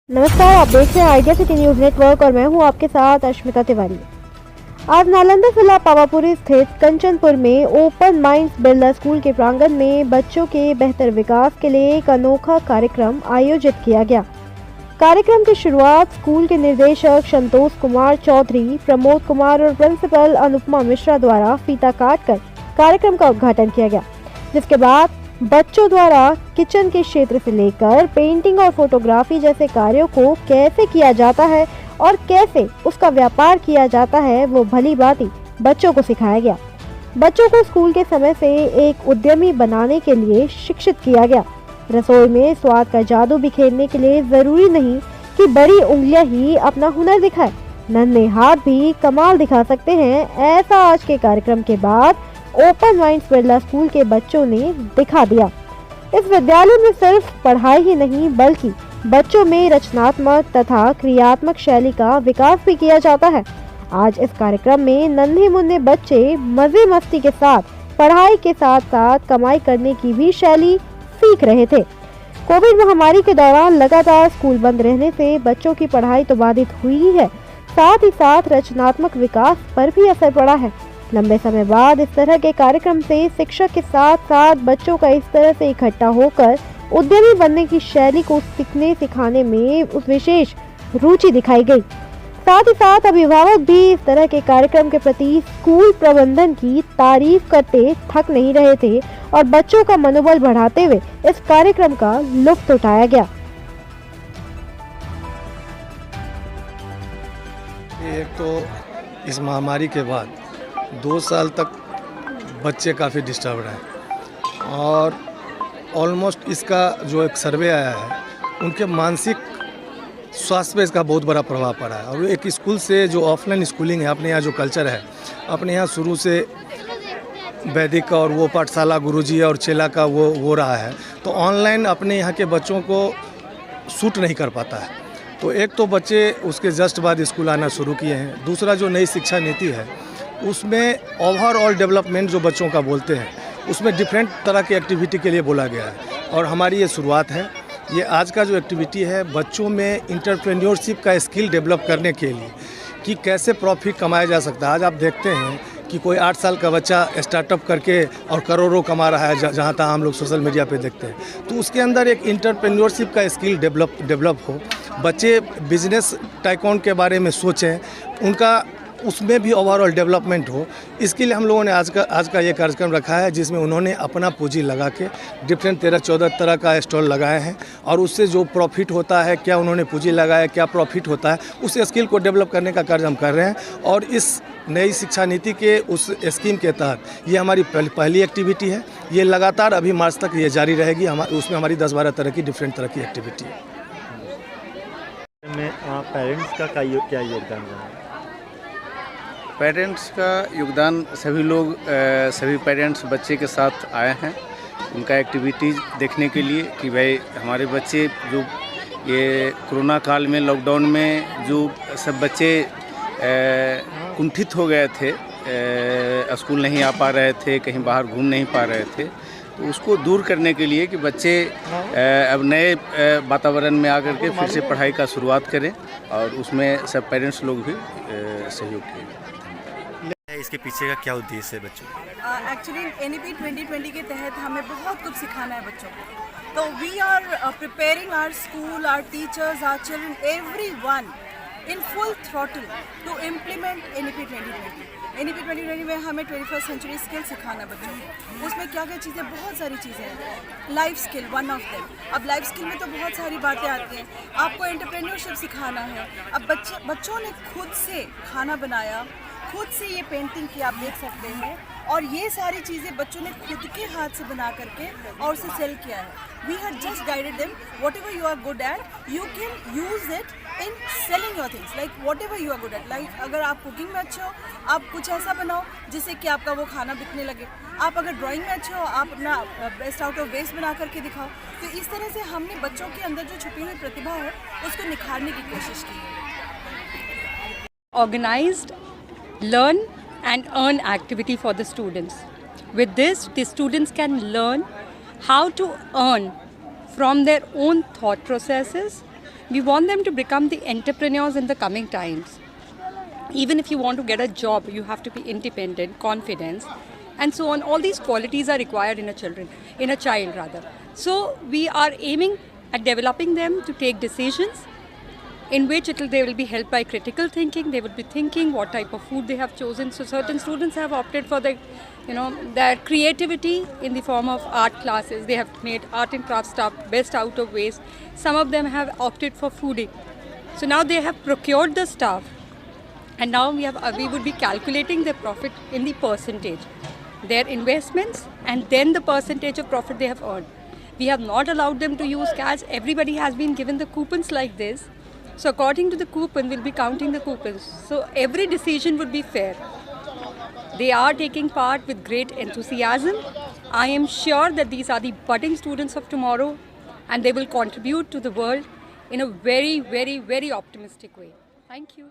नमस्कार, आप देख रहे हैं आइडिया सिटी न्यूज नेटवर्क और मैं हूं आपके साथ अश्मिता तिवारी। आज नालंदा जिला पावापुरी स्थित कंचनपुर में ओपन माइंड्स बिरला स्कूल के प्रांगण में बच्चों के बेहतर विकास के लिए एक अनोखा कार्यक्रम आयोजित किया गया। कार्यक्रम की शुरुआत स्कूल के निदेशक संतोष कुमार चौधरी, प्रमोद कुमार और प्रिंसिपल अनुपमा मिश्रा द्वारा फीता काटकर कार्यक्रम का उद्घाटन किया गया, जिसके बाद बच्चों द्वारा किचन के क्षेत्र से लेकर पेंटिंग और फोटोग्राफी जैसे कार्यों को कैसे किया जाता है और कैसे उसका व्यापार किया जाता है वो भली भांति बच्चों को सिखाया गया। बच्चों को स्कूल के समय से एक उद्यमी बनाने के लिए शिक्षित किया गया। रसोई में स्वाद का जादू बिखेरने के लिए जरूरी नहीं कि बड़ी उंगलियां ही अपना हुनर दिखाए, नन्हे हाथ भी कमाल दिखा सकते हैं। ऐसा आज के कार्यक्रम के बाद ओपन माइंड्स बिरला स्कूल के बच्चों ने दिखा दिया। इस विद्यालय में सिर्फ पढ़ाई ही नहीं बल्कि बच्चों में रचनात्मक तथा क्रियात्मक शैली का विकास भी किया जाता है। आज इस कार्यक्रम में नन्हे मुन्ने बच्चे मजे मस्ती के साथ पढ़ाई के साथ साथ कमाई करने की भी शैली सीख रहे थे। कोविड महामारी के दौरान लगातार स्कूल बंद रहने से बच्चों की पढ़ाई तो बाधित हुई ही है, साथ ही साथ रचनात्मक विकास पर भी असर पड़ा है। लंबे समय बाद इस तरह के कार्यक्रम से शिक्षक के साथ साथ बच्चों का इस तरह से इकट्ठा होकर उद्यमी बनने की शैली को सीखने सिखाने में उस विशेष रुचि दिखाई गई। साथ ही साथ अभिभावक भी इस तरह के कार्यक्रम के प्रति स्कूल प्रबंधन की तारीफ करते थक नहीं रहे थे और बच्चों का मनोबल बढ़ाते हुए इस कार्यक्रम का लुत्फ उठाया गया। एक तो इस महामारी के बाद 2 साल तक बच्चे काफ़ी डिस्टर्ब रहे और ऑलमोस्ट इसका जो एक सर्वे आया है उनके मानसिक स्वास्थ्य पे इसका बहुत बड़ा प्रभाव पड़ा है। और एक स्कूल से जो ऑफलाइन स्कूलिंग है, अपने यहाँ जो कल्चर है, अपने यहाँ शुरू से वैदिक और वो पाठशाला गुरुजी और चेला का वो रहा है, तो ऑनलाइन अपने यहाँ के बच्चों को सूट नहीं कर पाता है। तो एक तो बच्चे उसके जस्ट बाद स्कूल आना शुरू किए हैं। दूसरा जो नई शिक्षा नीति है उसमें ओवरऑल डेवलपमेंट जो बच्चों का बोलते हैं उसमें डिफरेंट तरह की एक्टिविटी के लिए बोला गया है और हमारी ये शुरुआत है। ये आज का जो एक्टिविटी है बच्चों में इंटरप्रेन्योरशिप का स्किल डेवलप करने के लिए कि कैसे प्रॉफिट कमाया जा सकता है। आज आप देखते हैं कि कोई 8 साल का बच्चा स्टार्टअप करके और करोड़ों कमा रहा है, जहाँ तक हम लोग सोशल मीडिया पे देखते हैं। तो उसके अंदर एक इंटरप्रेन्योरशिप का स्किल डेवलप हो, बच्चे बिजनेस टाइकॉन के बारे में सोचें, उनका उसमें भी ओवरऑल डेवलपमेंट हो। इसके लिए हम लोगों ने आज का ये कार्यक्रम रखा है जिसमें उन्होंने अपना पूंजी लगा के डिफरेंट 13-14 तरह का स्टॉल लगाए हैं और उससे जो प्रॉफिट होता है, क्या उन्होंने पूंजी लगाया, क्या प्रॉफिट होता है, उस स्किल को डेवलप करने का कार्य हम कर रहे हैं। और इस नई शिक्षा नीति के उस स्कीम के तहत ये हमारी पहली एक्टिविटी है। ये लगातार अभी मार्च तक ये जारी रहेगी। उसमें हमारी 10-12 तरह की डिफरेंट तरह की एक्टिविटी है। पेरेंट्स का क्या योगदान है? पेरेंट्स का योगदान सभी पेरेंट्स बच्चे के साथ आए हैं उनका एक्टिविटीज़ देखने के लिए कि भाई हमारे बच्चे जो ये कोरोना काल में लॉकडाउन में जो सब बच्चे कुंठित हो गए थे, स्कूल नहीं आ पा रहे थे, कहीं बाहर घूम नहीं पा रहे थे, तो उसको दूर करने के लिए कि बच्चे अब नए वातावरण में आकर के फिर से पढ़ाई का शुरुआत करें और उसमें सब पेरेंट्स लोग भी सहयोग किए। इसके पीछे का क्या उद्देश्य है बच्चों का? एक्चुअली NEP 2020 के तहत हमें बहुत कुछ सिखाना है बच्चों को। तो we are preparing our school, our teachers, our children, everyone in full throttle to implement NEP 2020। NEP 2020 में हमें 21st सेंचुरी स्किल सिखाना है बच्चों को। उसमें क्या क्या चीज़ें, बहुत सारी चीज़ें हैं। Life skill one of them. अब लाइफ स्किल में तो बहुत सारी बातें आती हैं। आपको एंटरप्रेन्योरशिप सिखाना है। अब बच्चों ने खुद से खाना बनाया, खुद से ये पेंटिंग की, आप देख सकते हैं, और ये सारी चीज़ें बच्चों ने खुद के हाथ से बना करके और उसे सेल किया है। We have just guided them whatever you are good at you can use it in selling your things, like whatever you are good at. Like अगर आप कुकिंग में अच्छे हो, आप कुछ ऐसा बनाओ जिससे कि आपका वो खाना बिकने लगे। आप अगर ड्राइंग में अच्छे हो, आप अपना बेस्ट आउट ऑफ वेस्ट बना करके दिखाओ। तो इस तरह से हमने बच्चों के अंदर जो छुपी हुई प्रतिभा है उसको निखारने की कोशिश की है। Organized learn and earn activity for the students. With this, the students can learn how to earn from their own thought processes We want them to become the entrepreneurs in the coming times. Even if you want to get a job, you have to be independent, confident, and so on. All these qualities are required in a child rather. So we are aiming at developing them to take decisions in which they will be helped by critical thinking. They will be thinking what type of food they have chosen. So certain students have opted for their creativity in the form of art classes. They have made art and craft stuff best out of waste. Some of them have opted for fooding. So now they have procured the stuff, and now we would be calculating their profit in the percentage, their investments, and then the percentage of profit they have earned. We have not allowed them to use cash. Everybody has been given the coupons like this. So according to the coupon, we'll be counting the coupons. So every decision would be fair. They are taking part with great enthusiasm. I am sure that these are the budding students of tomorrow, and they will contribute to the world in a very, very, very optimistic way. Thank you.